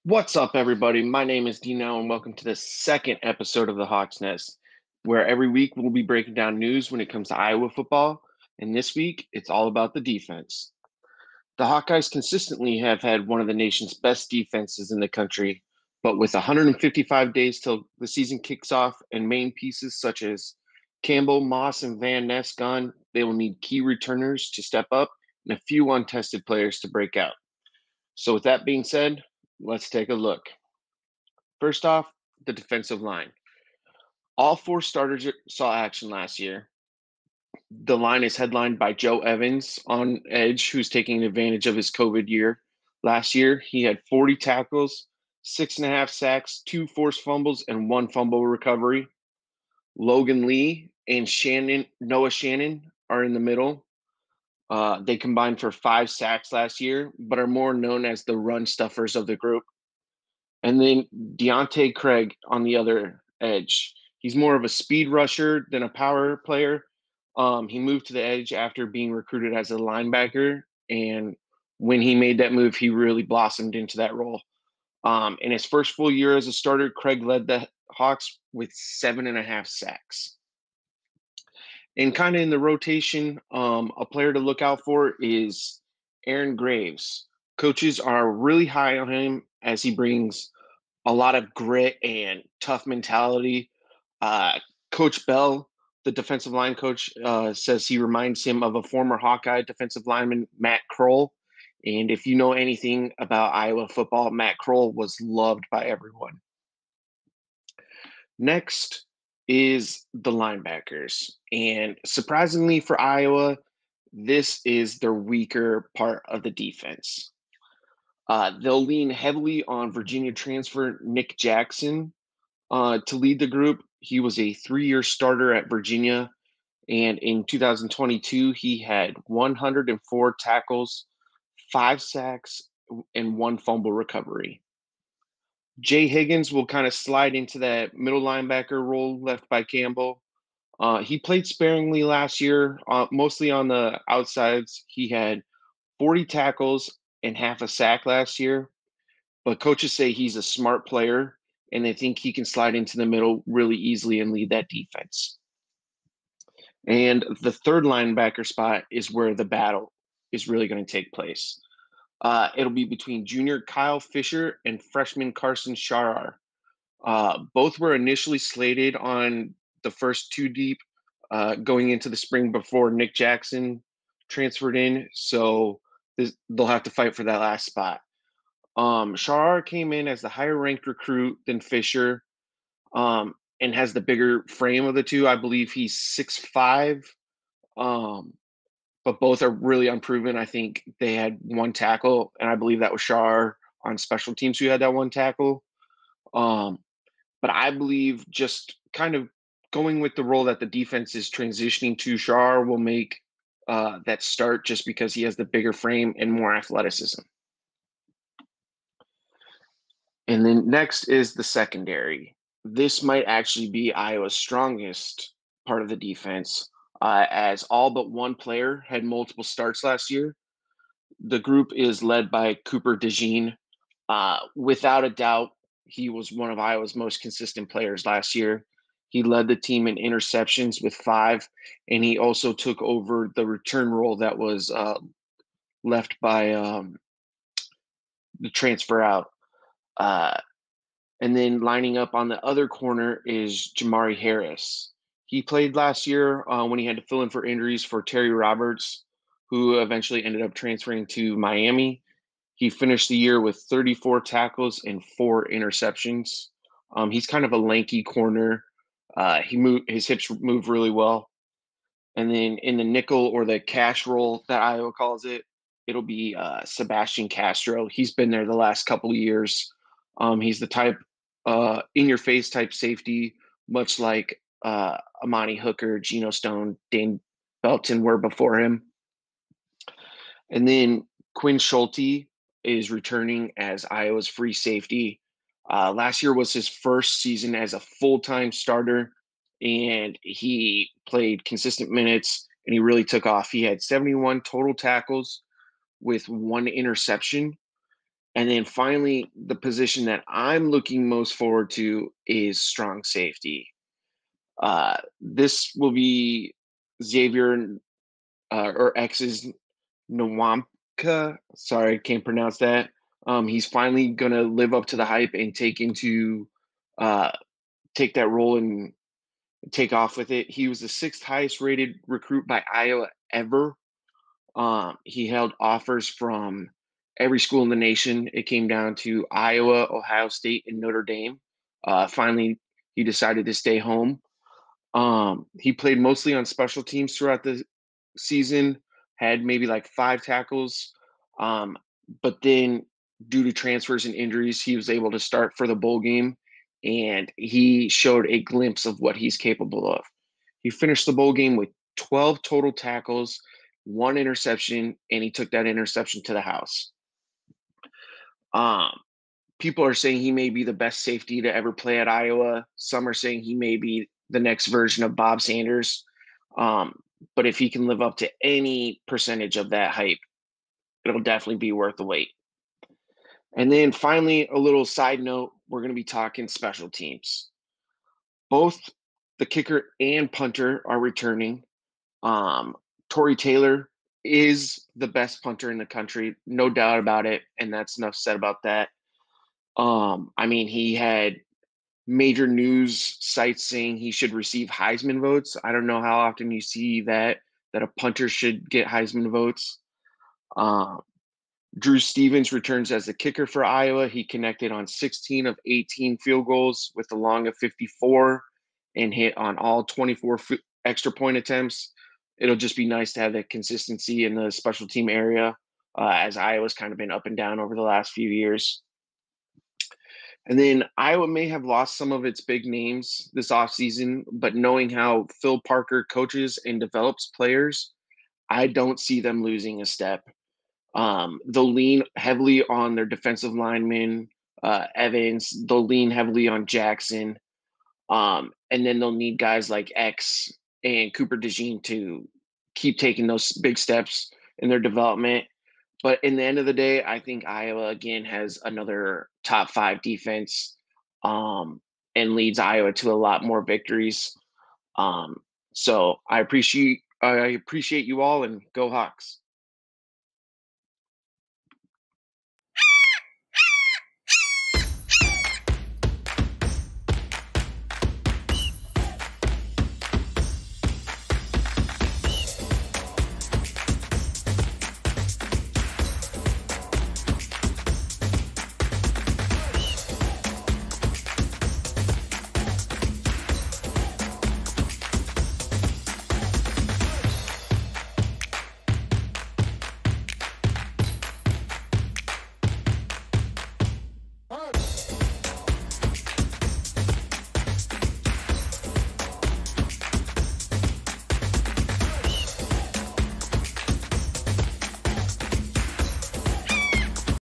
What's up, everybody? My name is Dino, and welcome to the second episode of the Hawks Nest, where every week we'll be breaking down news when it comes to Iowa football. And this week, it's all about the defense. The Hawkeyes consistently have had one of the nation's best defenses in the country, but with 155 days till the season kicks off and main pieces such as Campbell, Moss, and Van Ness gone, they will need key returners to step up and a few untested players to break out. So, with that being said, let's take a look. First off, the defensive line. All four starters saw action last year. The line is headlined by Joe Evans on edge, who's taking advantage of his COVID year. Last year, he had 40 tackles, 6.5 sacks, two forced fumbles, and one fumble recovery. Logan Lee and Noah Shannon are in the middle. They combined for 5 sacks last year, but are more known as the run stuffers of the group. And then Deontay Craig on the other edge. He's more of a speed rusher than a power player. He moved to the edge after being recruited as a linebacker. And when he made that move, he really blossomed into that role. In his first full year as a starter, Craig led the Hawks with 7.5 sacks. And kind of in the rotation, a player to look out for is Aaron Graves. Coaches are really high on him as he brings a lot of grit and tough mentality. Uh, coach Bell, the defensive line coach, says he reminds him of a former Hawkeye defensive lineman, Matt Kroll. And if you know anything about Iowa football, Matt Kroll was loved by everyone. Next is the linebackers. And surprisingly for Iowa, this is their weaker part of the defense. They'll lean heavily on Virginia transfer Nick Jackson to lead the group. He was a 3-year starter at Virginia, and in 2022, he had 104 tackles, 5 sacks, and one fumble recovery. Jay Higgins will kind of slide into that middle linebacker role left by Campbell. He played sparingly last year, mostly on the outsides. He had 40 tackles and half a sack last year, but coaches say he's a smart player and they think he can slide into the middle really easily and lead that defense. And the third linebacker spot is where the battle is really going to take place. It'll be between junior Kyle Fisher and freshman Carson Sharar. Both were initially slated on the first two deep going into the spring before Nick Jackson transferred in. So they'll have to fight for that last spot. Sharar came in as the higher ranked recruit than Fisher, and has the bigger frame of the two. I believe he's 6'5", but both are really unproven. I think they had one tackle, and I believe that was Sharar on special teams who had that one tackle. Um, but I believe just kind of going with the role that the defense is transitioning to, Sharar will make that start just because he has the bigger frame and more athleticism. And then next is the secondary. This might actually be Iowa's strongest part of the defense, as all but one player had multiple starts last year. The group is led by Cooper DeJean. Without a doubt, he was one of Iowa's most consistent players last year. He led the team in interceptions with 5, and he also took over the return role that was left by the transfer out. Uh, And then lining up on the other corner is Jamari Harris. He played last year when he had to fill in for injuries for Terry Roberts, who eventually ended up transferring to Miami. He finished the year with 34 tackles and 4 interceptions. He's kind of a lanky corner. His hips move really well. And then in the nickel or the cash roll that Iowa calls it, it'll be Sebastian Castro. He's been there the last couple of years. He's the type in your face type safety, much like Amani Hooker, Geno Stone, Dane Belton were before him. And then Quinn Schulte is returning as Iowa's free safety. Last year was his first season as a full-time starter, and he played consistent minutes, and he really took off. He had 71 total tackles with 1 interception. And then finally, the position that I'm looking most forward to is strong safety. This will be Xavier or X's Nwamka. Sorry, I can't pronounce that. He's finally gonna live up to the hype and uh, take that role and take off with it. He was the sixth highest rated recruit by Iowa ever. He held offers from every school in the nation. It came down to Iowa, Ohio State, and Notre Dame. Finally, he decided to stay home. He played mostly on special teams throughout the season, had maybe like 5 tackles. Um, but then, due to transfers and injuries, he was able to start for the bowl game, and he showed a glimpse of what he's capable of. He finished the bowl game with 12 total tackles, 1 interception, and he took that interception to the house. Um, People are saying he may be the best safety to ever play at Iowa. Some are saying he may be the next version of Bob Sanders. Um, but if he can live up to any percentage of that hype, it'll definitely be worth the wait. And then finally, a little side note, we're going to be talking special teams. Both the kicker and punter are returning. Um, Tory Taylor is the best punter in the country, no doubt about it. And that's enough said about that. I mean, he had major news sites saying he should receive Heisman votes. I don't know how often you see that a punter should get Heisman votes. Um, Drew Stevens returns as the kicker for Iowa. He connected on 16 of 18 field goals with a long of 54 and hit on all 24 extra point attempts. It'll just be nice to have that consistency in the special team area, as Iowa's kind of been up and down over the last few years. And then Iowa may have lost some of its big names this offseason, but knowing how Phil Parker coaches and develops players, I don't see them losing a step. They'll lean heavily on their defensive linemen, Evans. They'll lean heavily on Jackson. And then they'll need guys like X and Cooper DeJean to keep taking those big steps in their development. But in the end of the day, I think Iowa again has another top 5 defense, um, and leads Iowa to a lot more victories. So I appreciate you all, and go Hawks.